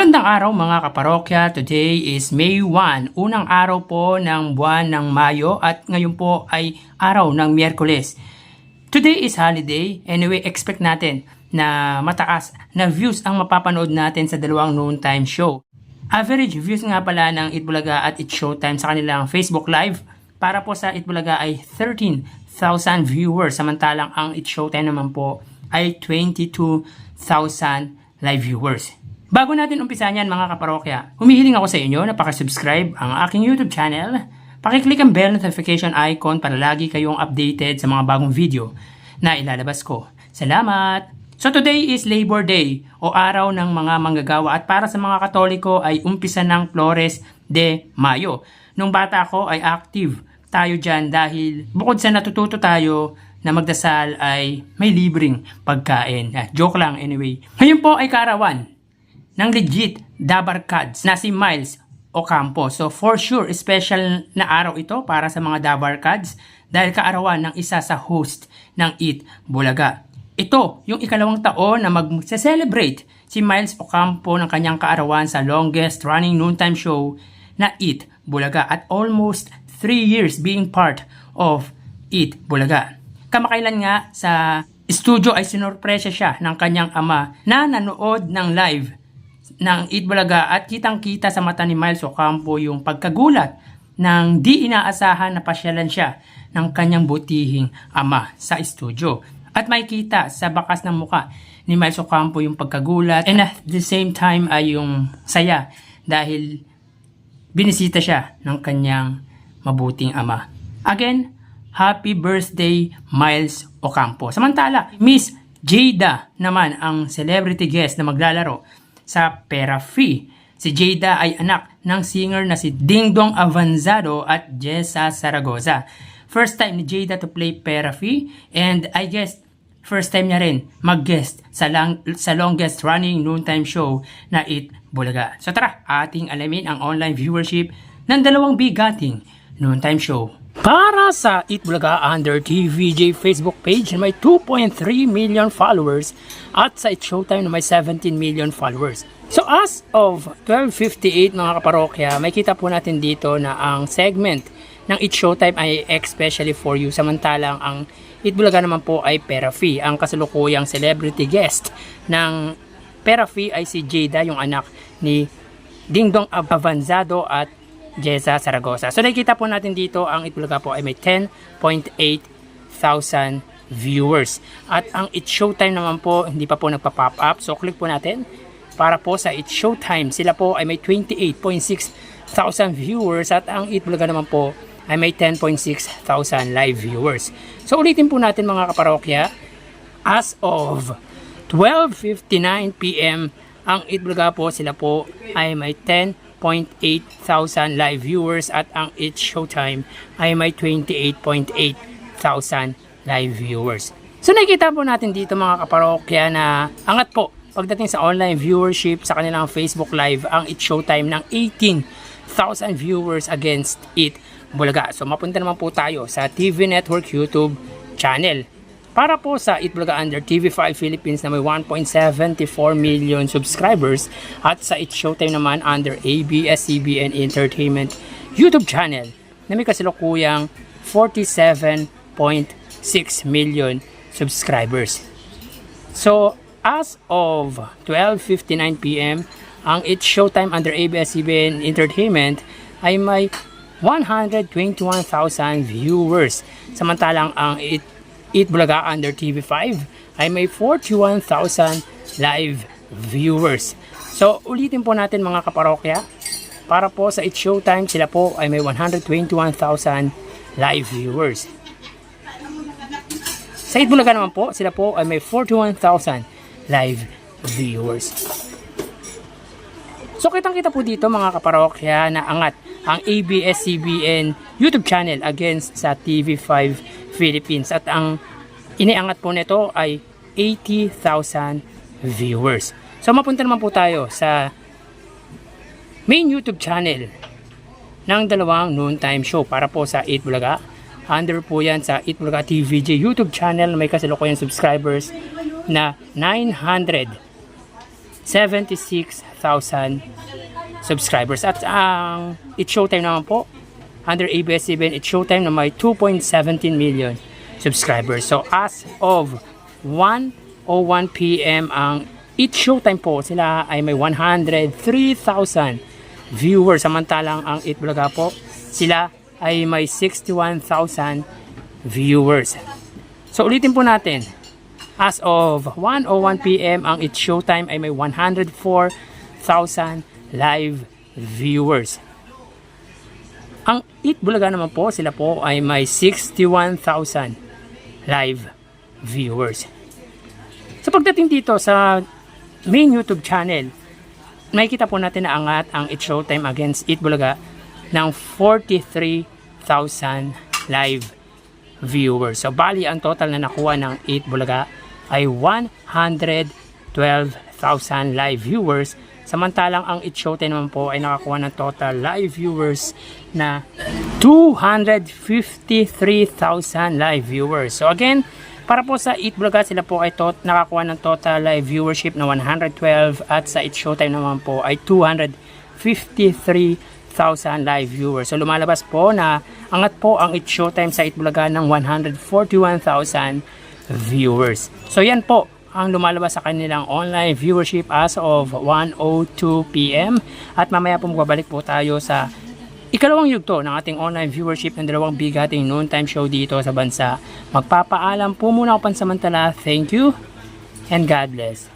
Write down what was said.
Magandang araw mga kaparokya. Today is May 1, unang araw po ng buwan ng Mayo at ngayon po ay araw ng Miyerkules. Today is holiday, anyway expect natin na mataas na views ang mapapanood natin sa dalawang noontime show. Average views nga pala ng Itbulaga at It's Showtime sa kanilang Facebook Live para po sa Itbulaga ay 13,000 viewers samantalang ang It's Showtime naman po ay 22,000 live viewers. Bago natin umpisa niyan mga kaparokya, humihiling ako sa inyo na pakisubscribe ang aking YouTube channel, pakiclick ang bell notification icon para lagi kayong updated sa mga bagong video na ilalabas ko. Salamat! So today is Labor Day o araw ng mga manggagawa at para sa mga Katoliko ay umpisa ng Flores de Mayo. Nung bata ako ay active tayo dyan dahil bukod sa natututo tayo na magdasal ay may libreng pagkain. Joke lang anyway. Ngayon po ay kaarawan ng legit Dabarkads na si Miles Ocampo. So for sure, special na araw ito para sa mga Dabarkads dahil kaarawan ng isa sa host ng Eat Bulaga. Ito yung ikalawang taon na mag-celebrate si Miles Ocampo ng kanyang kaarawan sa longest running noontime show na Eat Bulaga at almost 3 years being part of Eat Bulaga. Kamakailan nga sa studio ay sinurpresya siya ng kanyang ama na nanood ng live ng Eat Bulaga at kitang-kita sa mata ni Miles Ocampo yung pagkagulat nang di inaasahan na pasyalan siya ng kanyang butihing ama sa studio. At makikita sa bakas ng muka ni Miles Ocampo yung pagkagulat and at the same time ay yung saya dahil binisita siya ng kanyang mabuting ama. Again, happy birthday Miles Ocampo. Samantala, Miss Jada naman ang celebrity guest na maglalaro sa Pera Free. Si Jada ay anak ng singer na si Dingdong Avanzado at Jessa Zaragoza. First time ni Jada to play Pera Free and I guess first time niya rin mag-guest sa longest running noontime show na Eat Bulaga. So tara, ating alamin ang online viewership ng dalawang bigating noontime show. Para sa Eat Bulaga under TVJ Facebook page na may 2.3 million followers at sa It's Showtime na may 17 million followers. So as of 12:58 mga kaparokya, may kita po natin dito na ang segment ng It's Showtime ay especially for you samantalang ang Eat Bulaga naman po ay Pera Free. Ang kasalukuyang celebrity guest ng Pera Free ay si Jada, yung anak ni Dingdong Avanzado at Jessa Zaragoza. So nakikita po natin dito ang Eat Bulaga po ay may 10.8 thousand viewers. At ang It's Showtime naman po hindi pa po nagpa-pop up. So click po natin para po sa It's Showtime. Sila po ay may 28.6 thousand viewers at ang Eat Bulaga naman po ay may 10.6 thousand live viewers. So ulitin po natin mga kaparokya, as of 12:59 PM ang Eat Bulaga po sila po ay may 10.8 thousand live viewers at ang It's Showtime ay may 28.8 thousand live viewers. So nakikita po natin dito mga kaparokya na angat po pagdating sa online viewership sa kanilang Facebook Live ang It's Showtime ng 18,000 viewers against Eat Bulaga. So mapunta naman po tayo sa TV Network YouTube channel. Para po sa Eat Bulaga under TV5 Philippines na may 1.74 million subscribers at sa It's Showtime naman under ABS-CBN Entertainment YouTube channel na may kasalukuyang 47.6 million subscribers. So as of 12:59 PM ang It's Showtime under ABS-CBN Entertainment ay may 121,000 viewers. Samantalang ang Eat Bulaga under TV5 ay may 41,000 live viewers. So ulitin po natin mga kaparokya, para po sa It's Showtime sila po ay may 121,000 live viewers. Sa Eat Bulaga naman po sila po ay may 41,000 live viewers. So kitang-kita po dito mga kaparokya na angat ang ABS-CBN YouTube channel against sa TV5 Philippines at ang iniangat po nito ay 80,000 viewers. So mapunta naman po tayo sa main YouTube channel ng dalawang noontime show para po sa Eat Bulaga. Under po yan sa Eat Bulaga TVJ YouTube channel, may kasalukuyang subscribers na 900 76,000 subscribers. At ang It's Showtime naman po, under ABS-CBN It's Showtime na may 2.17 million subscribers. So as of 1:01 PM ang It's Showtime po, sila ay may 103,000 viewers. Samantalang ang It Bulaga po, sila ay may 61,000 viewers. So ulitin po natin, as of 1:01 PM ang It's Showtime ay may 104,000 live viewers. Ang It Bulaga naman po, sila po ay may 61,000 live viewers. So pagdating dito sa main YouTube channel, makikita po natin na angat ang It's Showtime against It Bulaga ng 43,000 live viewers. So bali ang total na nakuha ng It Bulaga ay 112,000 live viewers. Samantalang ang It's Showtime naman po ay nakakuha ng total live viewers na 253,000 live viewers. So again, para po sa It Bulaga, sila po ay nakakuha ng total live viewership na 112 at sa It's Showtime naman po ay 253,000 live viewers. So lumalabas po na angat po ang It's Showtime sa It Bulaga ng 141,000 viewers. So yan po ang lumalabas sa kanilang online viewership as of 1:02 PM. At mamaya po magbabalik po tayo sa ikalawang yugto ng ating online viewership ng dalawang bigating noontime show dito sa bansa. Magpapaalam po muna ako pansamantala. Thank you and God bless.